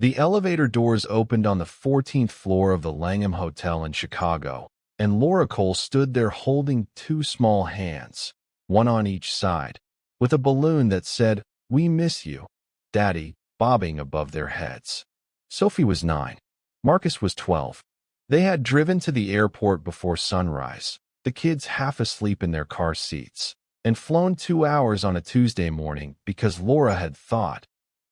The elevator doors opened on the 14th floor of the Langham Hotel in Chicago, and Laura Cole stood there holding two small hands, one on each side, with a balloon that said, "We miss you, Daddy," bobbing above their heads. Sophie was 9. Marcus was 12. They had driven to the airport before sunrise, the kids half asleep in their car seats, and flown 2 hours on a Tuesday morning because Laura had thought,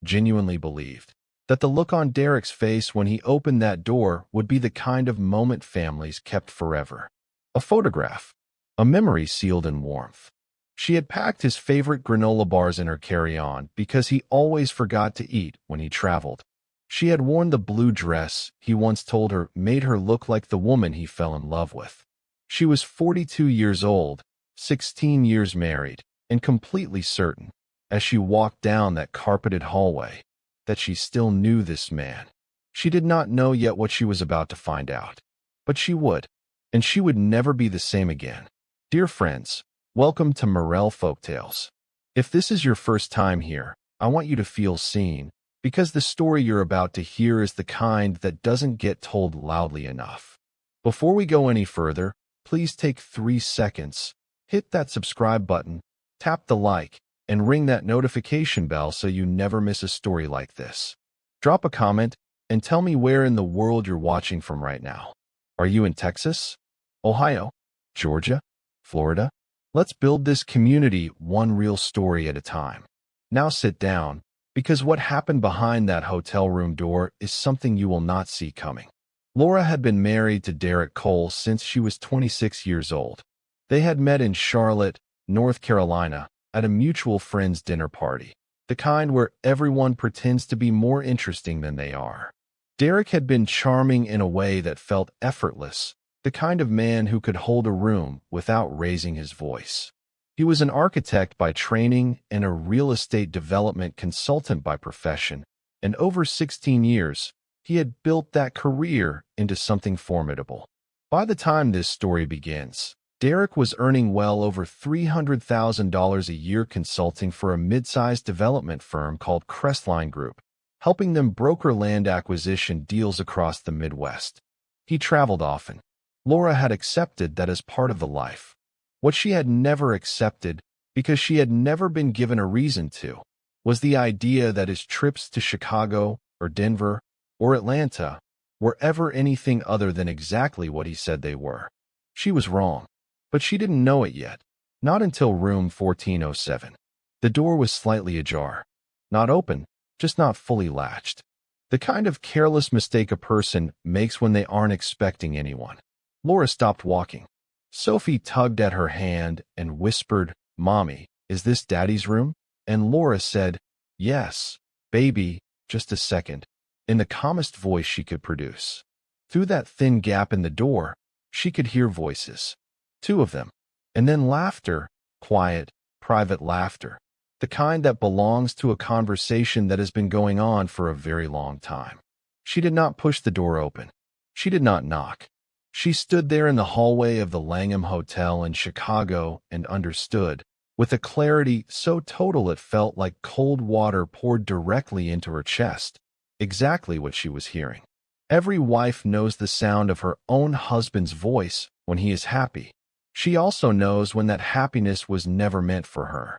genuinely believed, that the look on Derek's face when he opened that door would be the kind of moment families kept forever. A photograph, a memory sealed in warmth. She had packed his favorite granola bars in her carry-on because he always forgot to eat when he traveled. She had worn the blue dress he once told her made her look like the woman he fell in love with. She was 42 years old, 16 years married, and completely certain, as she walked down that carpeted hallway, that she still knew this man. She did not know yet what she was about to find out. But she would, and she would never be the same again. Dear friends, welcome to Morel Folktales. If this is your first time here, I want you to feel seen, because the story you're about to hear is the kind that doesn't get told loudly enough. Before we go any further, please take 3 seconds, hit that subscribe button, tap the like, and ring that notification bell so you never miss a story like this. Drop a comment and tell me where in the world you're watching from right now. Are you in Texas, Ohio, Georgia, Florida? Let's build this community one real story at a time. Now sit down, because what happened behind that hotel room door is something you will not see coming. Laura had been married to Derek Cole since she was 26 years old. They had met in Charlotte, North Carolina, at a mutual friend's dinner party, the kind where everyone pretends to be more interesting than they are. Derek had been charming in a way that felt effortless, the kind of man who could hold a room without raising his voice. He was an architect by training and a real estate development consultant by profession, and over 16 years, he had built that career into something formidable. By the time this story begins, Derek was earning well over $300,000 a year consulting for a mid-sized development firm called Crestline Group, helping them broker land acquisition deals across the Midwest. He traveled often. Laura had accepted that as part of the life. What she had never accepted, because she had never been given a reason to, was the idea that his trips to Chicago or Denver or Atlanta were ever anything other than exactly what he said they were. She was wrong, but she didn't know it yet, not until room 1407. The door was slightly ajar. Not open, just not fully latched. The kind of careless mistake a person makes when they aren't expecting anyone. Laura stopped walking. Sophie tugged at her hand and whispered, "Mommy, is this Daddy's room?" And Laura said, "Yes, baby, just a second," in the calmest voice she could produce. Through that thin gap in the door, she could hear voices. 2 of them. And then laughter, quiet, private laughter, the kind that belongs to a conversation that has been going on for a very long time. She did not push the door open. She did not knock. She stood there in the hallway of the Langham Hotel in Chicago and understood, with a clarity so total it felt like cold water poured directly into her chest, exactly what she was hearing. Every wife knows the sound of her own husband's voice when he is happy. She also knows when that happiness was never meant for her.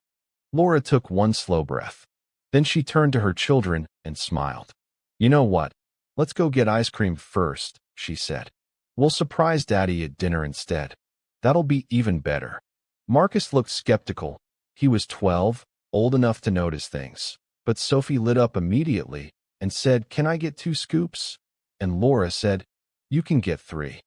Laura took one slow breath. Then she turned to her children and smiled. "You know what? Let's go get ice cream first," she said. "We'll surprise Daddy at dinner instead. That'll be even better." Marcus looked skeptical. He was 12, old enough to notice things. But Sophie lit up immediately and said, "Can I get 2 scoops?" And Laura said, "You can get 3.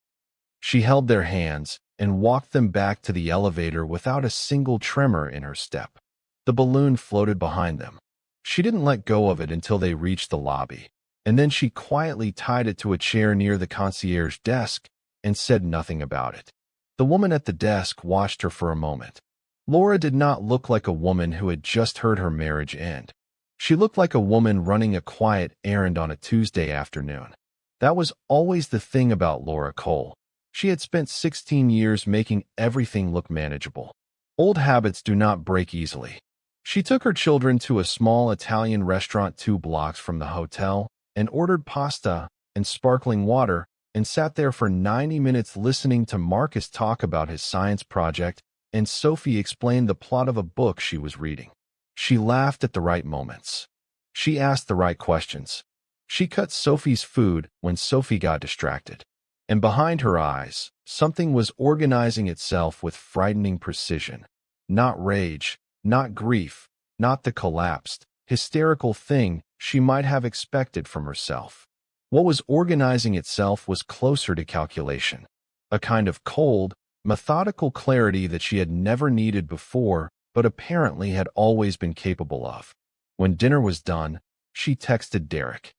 She held their hands and walked them back to the elevator without a single tremor in her step. The balloon floated behind them. She didn't let go of it until they reached the lobby, and then she quietly tied it to a chair near the concierge desk and said nothing about it. The woman at the desk watched her for a moment. Laura did not look like a woman who had just heard her marriage end. She looked like a woman running a quiet errand on a Tuesday afternoon. That was always the thing about Laura Cole. She had spent 16 years making everything look manageable. Old habits do not break easily. She took her children to a small Italian restaurant 2 blocks from the hotel and ordered pasta and sparkling water and sat there for 90 minutes listening to Marcus talk about his science project and Sophie explained the plot of a book she was reading. She laughed at the right moments. She asked the right questions. She cut Sophie's food when Sophie got distracted. And behind her eyes, something was organizing itself with frightening precision. Not rage, not grief, not the collapsed, hysterical thing she might have expected from herself. What was organizing itself was closer to calculation, a kind of cold, methodical clarity that she had never needed before, but apparently had always been capable of. When dinner was done, she texted Derek.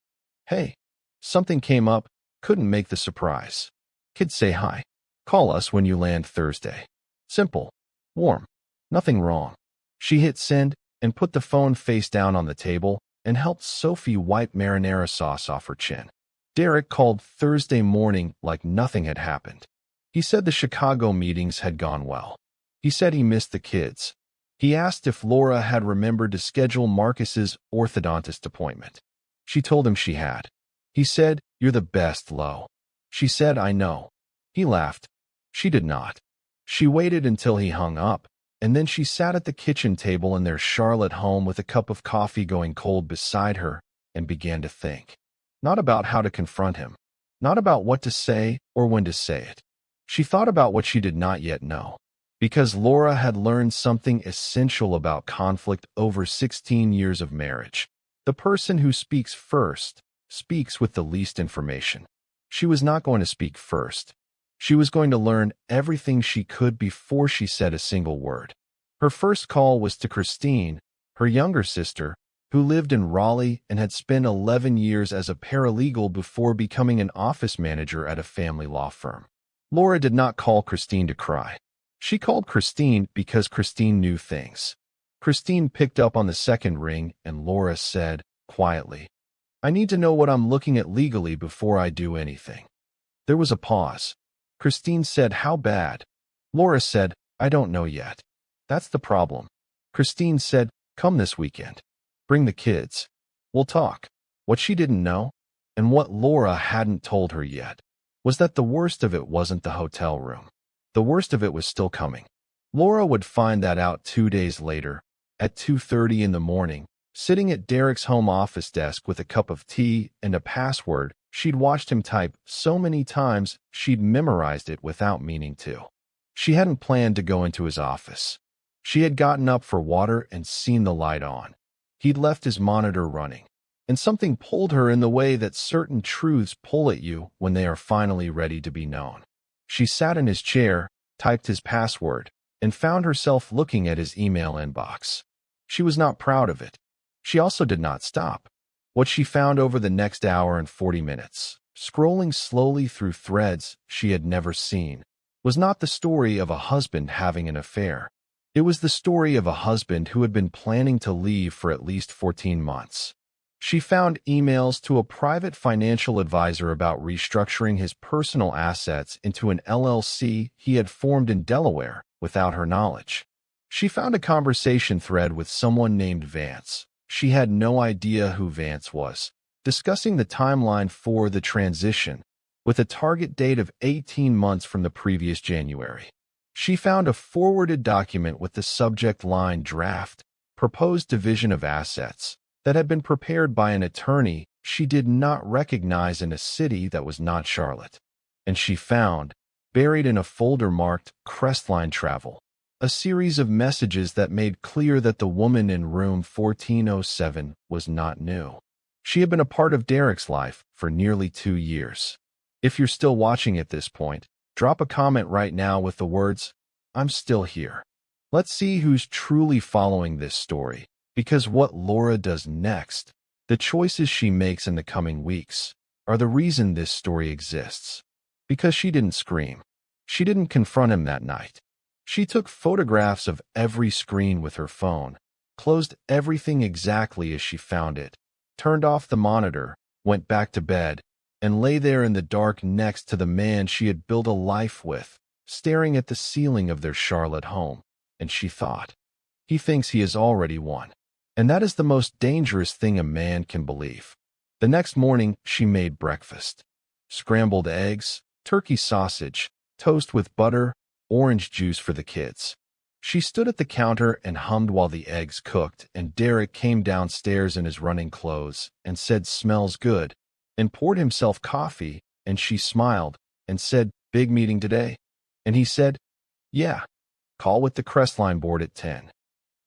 "Hey, something came up, couldn't make the surprise. Kid say hi. Call us when you land Thursday. Simple. Warm. Nothing wrong." She hit send and put the phone face down on the table and helped Sophie wipe marinara sauce off her chin. Derek called Thursday morning like nothing had happened. He said the Chicago meetings had gone well. He said he missed the kids. He asked if Laura had remembered to schedule Marcus's orthodontist appointment. She told him she had. He said, "You're the best, Lo." She said, "I know." He laughed. She did not. She waited until he hung up, and then she sat at the kitchen table in their Charlotte home with a cup of coffee going cold beside her and began to think. Not about how to confront him. Not about what to say or when to say it. She thought about what she did not yet know. Because Laura had learned something essential about conflict over 16 years of marriage. The person who speaks first speaks with the least information. She was not going to speak first. She was going to learn everything she could before she said a single word. Her first call was to Christine, her younger sister, who lived in Raleigh and had spent 11 years as a paralegal before becoming an office manager at a family law firm. Laura did not call Christine to cry. She called Christine because Christine knew things. Christine picked up on the second ring and Laura said, quietly, "I need to know what I'm looking at legally before I do anything." There was a pause. Christine said, "How bad?" Laura said, "I don't know yet. That's the problem." Christine said, "Come this weekend. Bring the kids. We'll talk." What she didn't know, and what Laura hadn't told her yet, was that the worst of it wasn't the hotel room. The worst of it was still coming. Laura would find that out 2 days later, at 2:30 in the morning, sitting at Derek's home office desk with a cup of tea and a password she'd watched him type so many times she'd memorized it without meaning to. She hadn't planned to go into his office. She had gotten up for water and seen the light on. He'd left his monitor running, and something pulled her in the way that certain truths pull at you when they are finally ready to be known. She sat in his chair, typed his password, and found herself looking at his email inbox. She was not proud of it. She also did not stop. What she found over the next hour and 40 minutes, scrolling slowly through threads she had never seen, was not the story of a husband having an affair. It was the story of a husband who had been planning to leave for at least 14 months. She found emails to a private financial advisor about restructuring his personal assets into an LLC he had formed in Delaware without her knowledge. She found a conversation thread with someone named Vance. She had no idea who Vance was, discussing the timeline for the transition, with a target date of 18 months from the previous January. She found a forwarded document with the subject line "Draft, Proposed Division of Assets," that had been prepared by an attorney she did not recognize in a city that was not Charlotte. And she found, buried in a folder marked Crestline Travel, a series of messages that made clear that the woman in room 1407 was not new. She had been a part of Derek's life for nearly 2 years. If you're still watching at this point, drop a comment right now with the words, "I'm still here." Let's see who's truly following this story, because what Laura does next, the choices she makes in the coming weeks, are the reason this story exists. Because she didn't scream. She didn't confront him that night. She took photographs of every screen with her phone, closed everything exactly as she found it, turned off the monitor, went back to bed, and lay there in the dark next to the man she had built a life with, staring at the ceiling of their Charlotte home. And she thought, he thinks he has already won. And that is the most dangerous thing a man can believe. The next morning, she made breakfast. Scrambled eggs, turkey sausage, toast with butter, orange juice for the kids. She stood at the counter and hummed while the eggs cooked, and Derek came downstairs in his running clothes and said, "Smells good," and poured himself coffee, and she smiled and said, "Big meeting today?" And he said, "Yeah, call with the Crestline board at 10.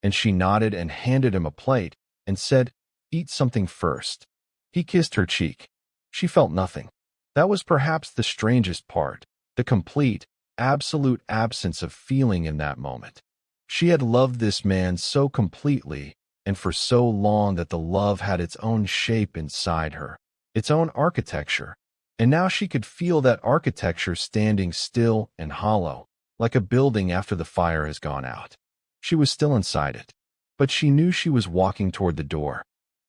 And she nodded and handed him a plate and said, "Eat something first." He kissed her cheek. She felt nothing. That was perhaps the strangest part, the complete, absolute absence of feeling in that moment. She had loved this man so completely and for so long that the love had its own shape inside her, its own architecture, and now she could feel that architecture standing still and hollow, like a building after the fire has gone out. She was still inside it, but she knew she was walking toward the door.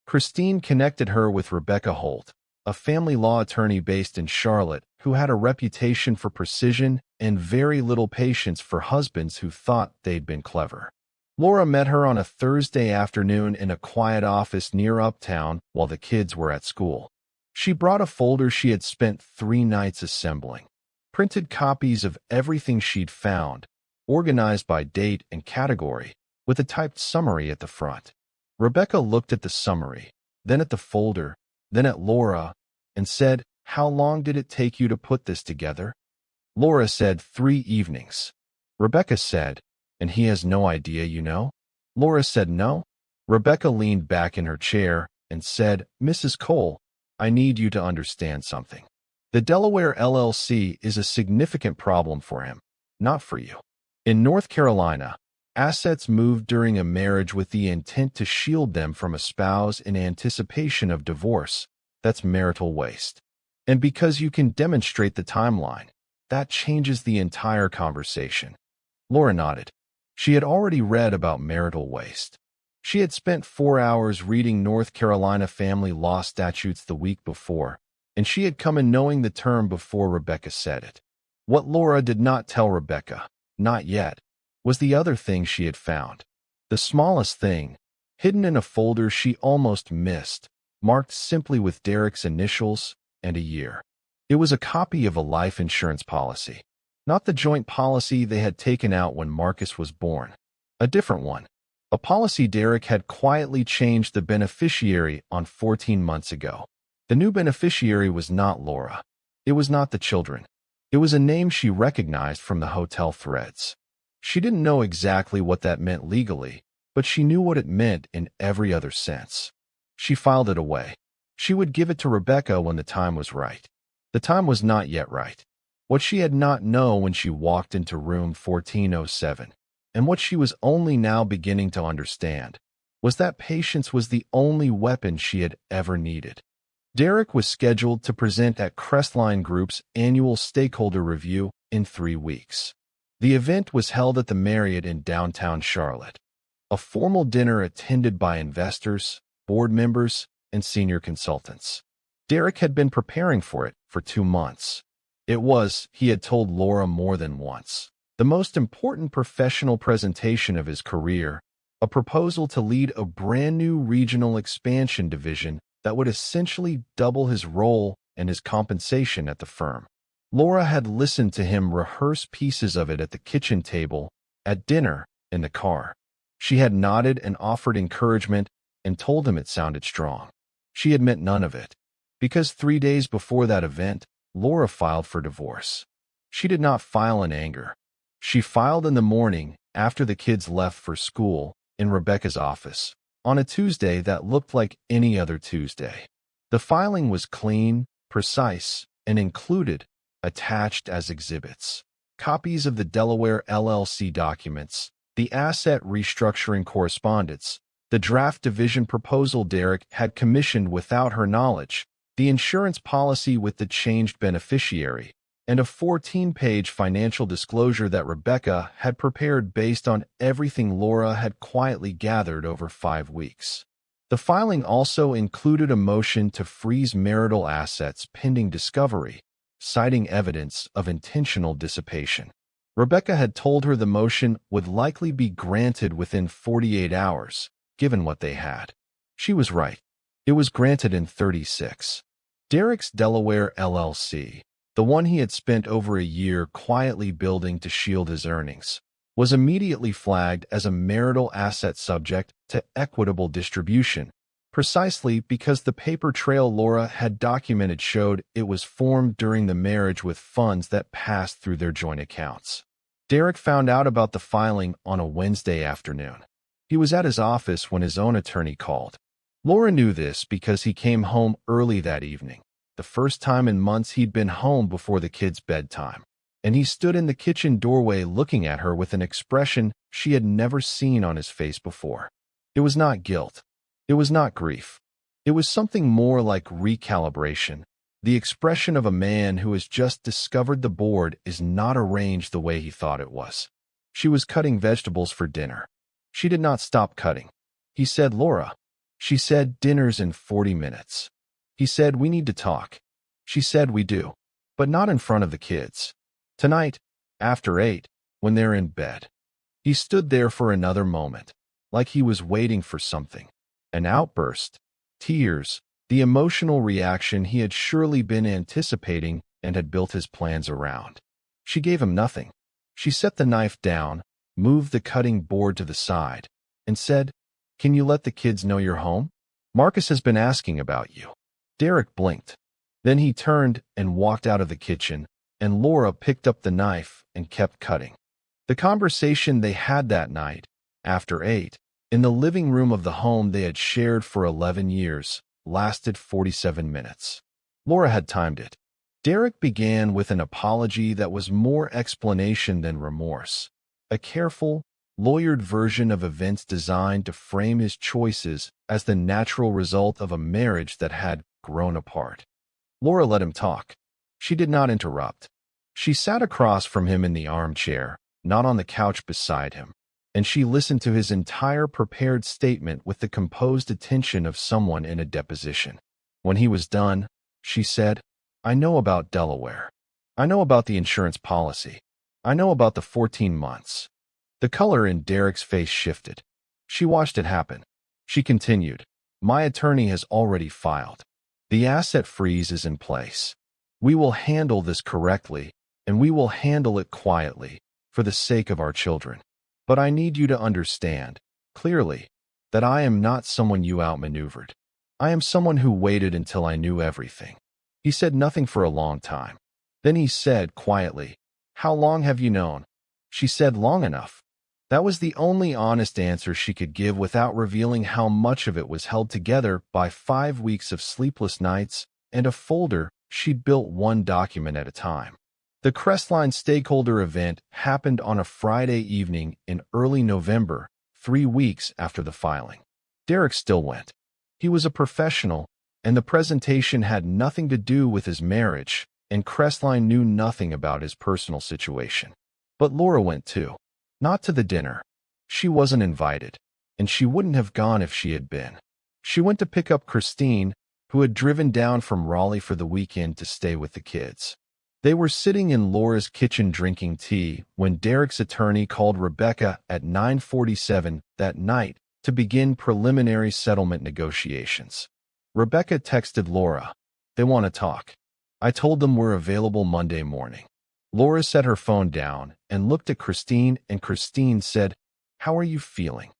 Christine connected her with Rebecca Holt, a family law attorney based in Charlotte who had a reputation for precision and very little patience for husbands who thought they'd been clever. Laura met her on a Thursday afternoon in a quiet office near Uptown while the kids were at school. She brought a folder she had spent 3 nights assembling, printed copies of everything she'd found, organized by date and category, with a typed summary at the front. Rebecca looked at the summary, then at the folder, then at Laura, and said, "How long did it take you to put this together?" Laura said, 3 evenings. Rebecca said, "And he has no idea, you know?" Laura said, "No." Rebecca leaned back in her chair and said, "Mrs. Cole, I need you to understand something. The Delaware LLC is a significant problem for him, not for you. In North Carolina, assets moved during a marriage with the intent to shield them from a spouse in anticipation of divorce. That's marital waste. And because you can demonstrate the timeline, that changes the entire conversation." Laura nodded. She had already read about marital waste. She had spent 4 hours reading North Carolina family law statutes the week before, and she had come in knowing the term before Rebecca said it. What Laura did not tell Rebecca, not yet, was the other thing she had found. The smallest thing, hidden in a folder she almost missed, marked simply with Derek's initials and a year. It was a copy of a life insurance policy, not the joint policy they had taken out when Marcus was born. A different one. A policy Derek had quietly changed the beneficiary on 14 months ago. The new beneficiary was not Laura. It was not the children. It was a name she recognized from the hotel threads. She didn't know exactly what that meant legally, but she knew what it meant in every other sense. She filed it away. She would give it to Rebecca when the time was right. The time was not yet right. What she had not known when she walked into room 1407, and what she was only now beginning to understand, was that patience was the only weapon she had ever needed. Derek was scheduled to present at Crestline Group's annual stakeholder review in 3 weeks. The event was held at the Marriott in downtown Charlotte. A formal dinner attended by investors, board members, and senior consultants. Derek had been preparing for it for 2 months. It was, he had told Laura more than once, the most important professional presentation of his career, a proposal to lead a brand new regional expansion division that would essentially double his role and his compensation at the firm. Laura had listened to him rehearse pieces of it at the kitchen table, at dinner, in the car. She had nodded and offered encouragement and told him it sounded strong. She had meant none of it, because 3 days before that event, Laura filed for divorce. She did not file in anger. She filed in the morning, after the kids left for school, in Rebecca's office, on a Tuesday that looked like any other Tuesday. The filing was clean, precise, and included, attached as exhibits, copies of the Delaware LLC documents, the asset restructuring correspondence, the draft division proposal Derek had commissioned without her knowledge, the insurance policy with the changed beneficiary, and a 14-page financial disclosure that Rebecca had prepared based on everything Laura had quietly gathered over 5 weeks. The filing also included a motion to freeze marital assets pending discovery, citing evidence of intentional dissipation. Rebecca had told her the motion would likely be granted within 48 hours, given what they had. She was right. It was granted in 36. Derek's Delaware LLC, the one he had spent over a year quietly building to shield his earnings, was immediately flagged as a marital asset subject to equitable distribution, precisely because the paper trail Laura had documented showed it was formed during the marriage with funds that passed through their joint accounts. Derek found out about the filing on a Wednesday afternoon. He was at his office when his own attorney called. Laura knew this because he came home early that evening, the first time in months he'd been home before the kids' bedtime, and he stood in the kitchen doorway looking at her with an expression she had never seen on his face before. It was not guilt. It was not grief. It was something more like recalibration, the expression of a man who has just discovered the board is not arranged the way he thought it was. She was cutting vegetables for dinner. She did not stop cutting. He said, "Laura." She said, "Dinner's in 40 minutes. He said, "We need to talk." She said, "We do. But not in front of the kids. Tonight, after 8, when they're in bed." He stood there for another moment, like he was waiting for something. An outburst, tears, the emotional reaction he had surely been anticipating and had built his plans around. She gave him nothing. She set the knife down, moved the cutting board to the side, and said, "Can you let the kids know you're home? Marcus has been asking about you." Derek blinked. Then he turned and walked out of the kitchen, and Laura picked up the knife and kept cutting. The conversation they had that night, after 8, in the living room of the home they had shared for 11 years, lasted 47 minutes. Laura had timed it. Derek began with an apology that was more explanation than remorse, a careful, lawyered version of events designed to frame his choices as the natural result of a marriage that had grown apart. Laura let him talk. She did not interrupt. She sat across from him in the armchair, not on the couch beside him, and she listened to his entire prepared statement with the composed attention of someone in a deposition. When he was done, she said, "I know about Delaware. I know about the insurance policy. I know about the 14 months. The color in Derek's face shifted. She watched it happen. She continued, "My attorney has already filed. The asset freeze is in place. We will handle this correctly, and we will handle it quietly, for the sake of our children. But I need you to understand, clearly, that I am not someone you outmaneuvered. I am someone who waited until I knew everything." He said nothing for a long time. Then he said quietly, "How long have you known?" She said, "Long enough." That was the only honest answer she could give without revealing how much of it was held together by 5 weeks of sleepless nights and a folder she'd built one document at a time. The Crestline stakeholder event happened on a Friday evening in early November, 3 weeks after the filing. Derek still went. He was a professional, and the presentation had nothing to do with his marriage, and Crestline knew nothing about his personal situation. But Laura went too. Not to the dinner. She wasn't invited, and she wouldn't have gone if she had been. She went to pick up Christine, who had driven down from Raleigh for the weekend to stay with the kids. They were sitting in Laura's kitchen drinking tea when Derek's attorney called Rebecca at 9:47 that night to begin preliminary settlement negotiations. Rebecca texted Laura, "They want to talk. I told them we're available Monday morning." Laura set her phone down and looked at Christine, and Christine said, "How are you feeling?"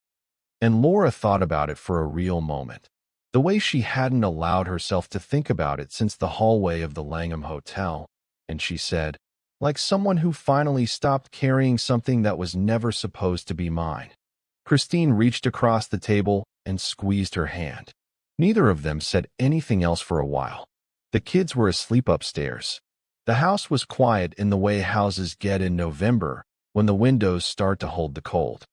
And Laura thought about it for a real moment. The way she hadn't allowed herself to think about it since the hallway of the Langham Hotel. And she said, "Like someone who finally stopped carrying something that was never supposed to be mine." Christine reached across the table and squeezed her hand. Neither of them said anything else for a while. The kids were asleep upstairs. The house was quiet in the way houses get in November, when the windows start to hold the cold.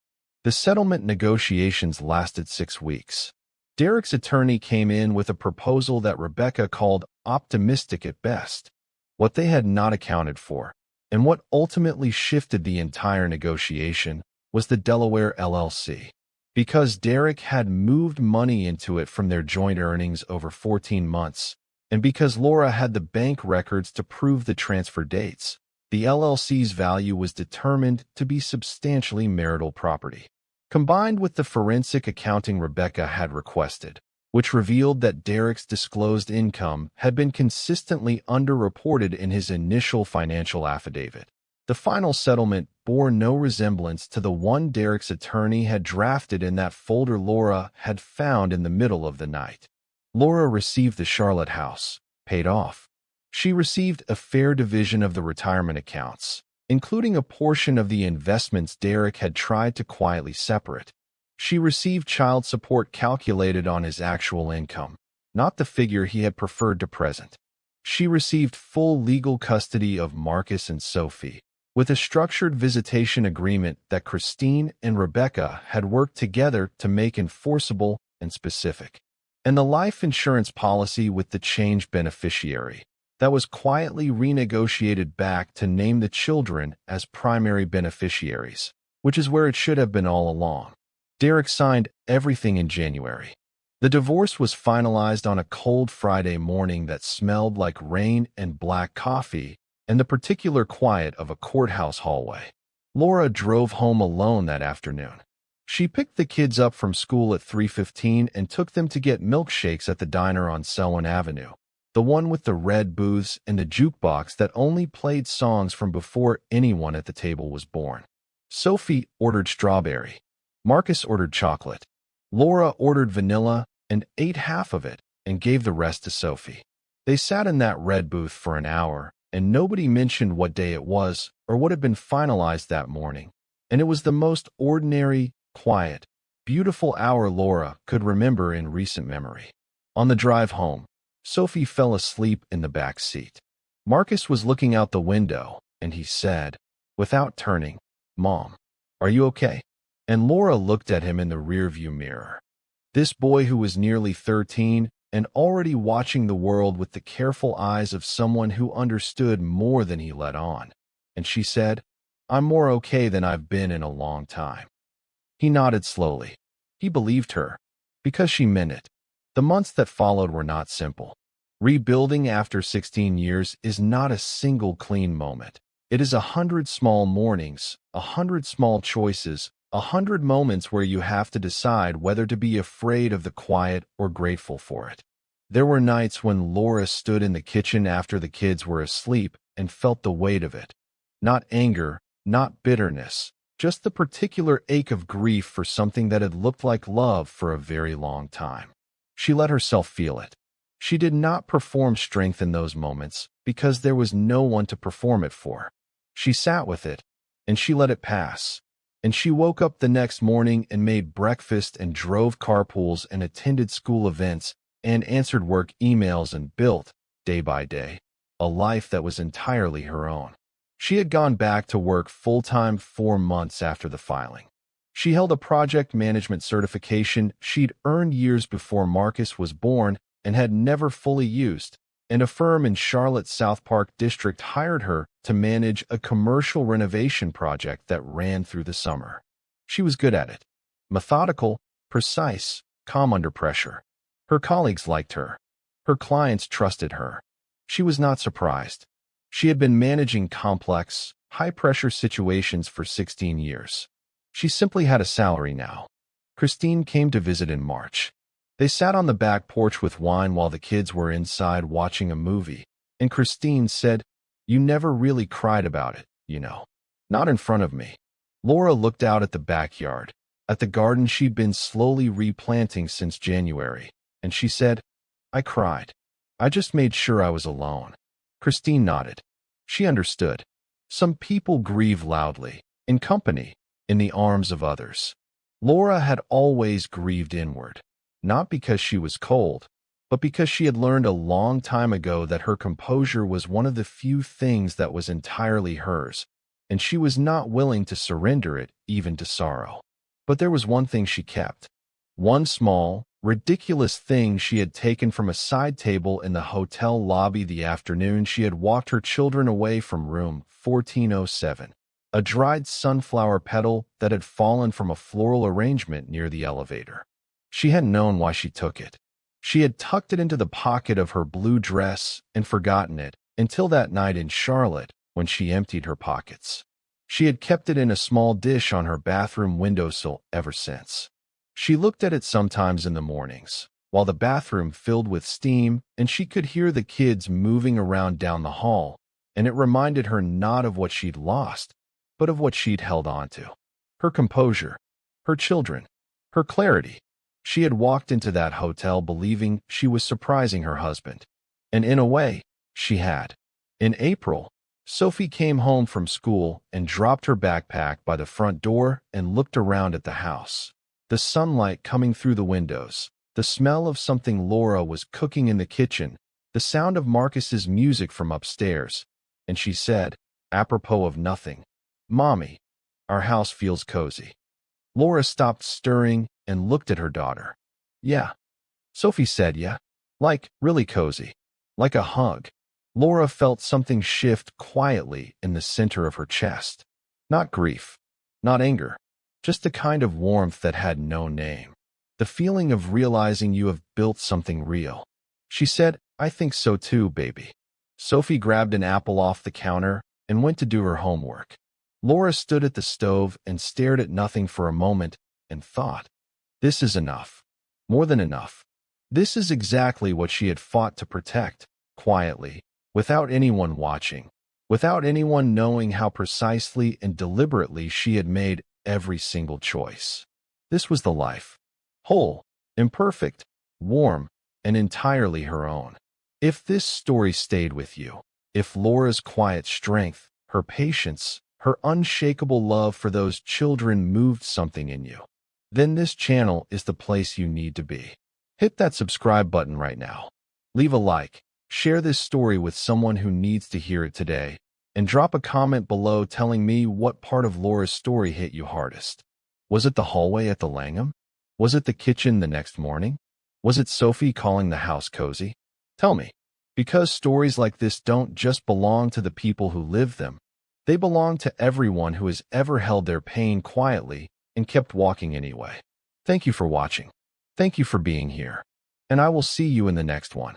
The settlement negotiations lasted 6 weeks. Derek's attorney came in with a proposal that Rebecca called optimistic at best. What they had not accounted for, and what ultimately shifted the entire negotiation, was the Delaware LLC. Because Derek had moved money into it from their joint earnings over 14 months, and because Laura had the bank records to prove the transfer dates, the LLC's value was determined to be substantially marital property. Combined with the forensic accounting Rebecca had requested, which revealed that Derek's disclosed income had been consistently underreported in his initial financial affidavit. The final settlement bore no resemblance to the one Derek's attorney had drafted in that folder Laura had found in the middle of the night. Laura received the Charlotte house, paid off. She received a fair division of the retirement accounts, including a portion of the investments Derek had tried to quietly separate. She received child support calculated on his actual income, not the figure he had preferred to present. She received full legal custody of Marcus and Sophie, with a structured visitation agreement that Christine and Rebecca had worked together to make enforceable and specific, and the life insurance policy with the changed beneficiary that was quietly renegotiated back to name the children as primary beneficiaries, which is where it should have been all along. Derek signed everything in January. The divorce was finalized on a cold Friday morning that smelled like rain and black coffee and the particular quiet of a courthouse hallway. Laura drove home alone that afternoon. She picked the kids up from school at 3:15 and took them to get milkshakes at the diner on Selwyn Avenue, the one with the red booths and the jukebox that only played songs from before anyone at the table was born. Sophie ordered strawberry. Marcus ordered chocolate. Laura ordered vanilla and ate half of it and gave the rest to Sophie. They sat in that red booth for an hour, and nobody mentioned what day it was or what had been finalized that morning. And it was the most ordinary, quiet, beautiful hour Laura could remember in recent memory. On the drive home, Sophie fell asleep in the back seat. Marcus was looking out the window, and he said, without turning, "Mom, are you okay?" And Laura looked at him in the rearview mirror. This boy who was nearly 13 and already watching the world with the careful eyes of someone who understood more than he let on. And she said, "I'm more okay than I've been in a long time." He nodded slowly. He believed her, because she meant it. The months that followed were not simple. Rebuilding after 16 years is not a single clean moment. It is 100 small mornings, 100 small choices, 100 moments where you have to decide whether to be afraid of the quiet or grateful for it. There were nights when Laura stood in the kitchen after the kids were asleep and felt the weight of it. Not anger, not bitterness, just the particular ache of grief for something that had looked like love for a very long time. She let herself feel it. She did not perform strength in those moments because there was no one to perform it for. She sat with it, and she let it pass. And she woke up the next morning and made breakfast and drove carpools and attended school events and answered work emails and built, day by day, a life that was entirely her own. She had gone back to work full-time 4 months after the filing. She held a project management certification she'd earned years before Marcus was born and had never fully used, and a firm in Charlotte's South Park district hired her to manage a commercial renovation project that ran through the summer. She was good at it. Methodical, precise, calm under pressure. Her colleagues liked her. Her clients trusted her. She was not surprised. She had been managing complex, high-pressure situations for 16 years. She simply had a salary now. Christine came to visit in March. They sat on the back porch with wine while the kids were inside watching a movie, and Christine said, "You never really cried about it, you know. Not in front of me." Laura looked out at the backyard, at the garden she'd been slowly replanting since January, and she said, "I cried. I just made sure I was alone." Christine nodded. She understood. Some people grieve loudly, in company, in the arms of others. Laura had always grieved inward. Not because she was cold, but because she had learned a long time ago that her composure was one of the few things that was entirely hers, and she was not willing to surrender it even to sorrow. But there was one thing she kept. One small, ridiculous thing she had taken from a side table in the hotel lobby the afternoon she had walked her children away from room 1407. A dried sunflower petal that had fallen from a floral arrangement near the elevator. She hadn't known why she took it. She had tucked it into the pocket of her blue dress and forgotten it until that night in Charlotte when she emptied her pockets. She had kept it in a small dish on her bathroom windowsill ever since. She looked at it sometimes in the mornings, while the bathroom filled with steam, and she could hear the kids moving around down the hall, and it reminded her not of what she'd lost, but of what she'd held on to. Her composure, her children, her clarity. She had walked into that hotel believing she was surprising her husband, and in a way, she had. In April, Sophie came home from school and dropped her backpack by the front door and looked around at the house. The sunlight coming through the windows, the smell of something Laura was cooking in the kitchen, the sound of Marcus's music from upstairs, and she said, apropos of nothing, "Mommy, our house feels cozy." Laura stopped stirring and looked at her daughter. "Yeah." Sophie said, "Yeah. Like, really cozy. Like a hug." Laura felt something shift quietly in the center of her chest. Not grief, not anger, just the kind of warmth that had no name. The feeling of realizing you have built something real. She said, "I think so too, baby." Sophie grabbed an apple off the counter and went to do her homework. Laura stood at the stove and stared at nothing for a moment and thought, this is enough. More than enough. This is exactly what she had fought to protect, quietly, without anyone watching, without anyone knowing how precisely and deliberately she had made every single choice. This was the life. Whole, imperfect, warm, and entirely her own. If this story stayed with you, if Laura's quiet strength, her patience, her unshakable love for those children moved something in you, then this channel is the place you need to be. Hit that subscribe button right now. Leave a like, share this story with someone who needs to hear it today, and drop a comment below telling me what part of Laura's story hit you hardest. Was it the hallway at the Langham? Was it the kitchen the next morning? Was it Sophie calling the house cozy? Tell me, because stories like this don't just belong to the people who live them. They belong to everyone who has ever held their pain quietly and kept walking anyway. Thank you for watching. Thank you for being here. And I will see you in the next one.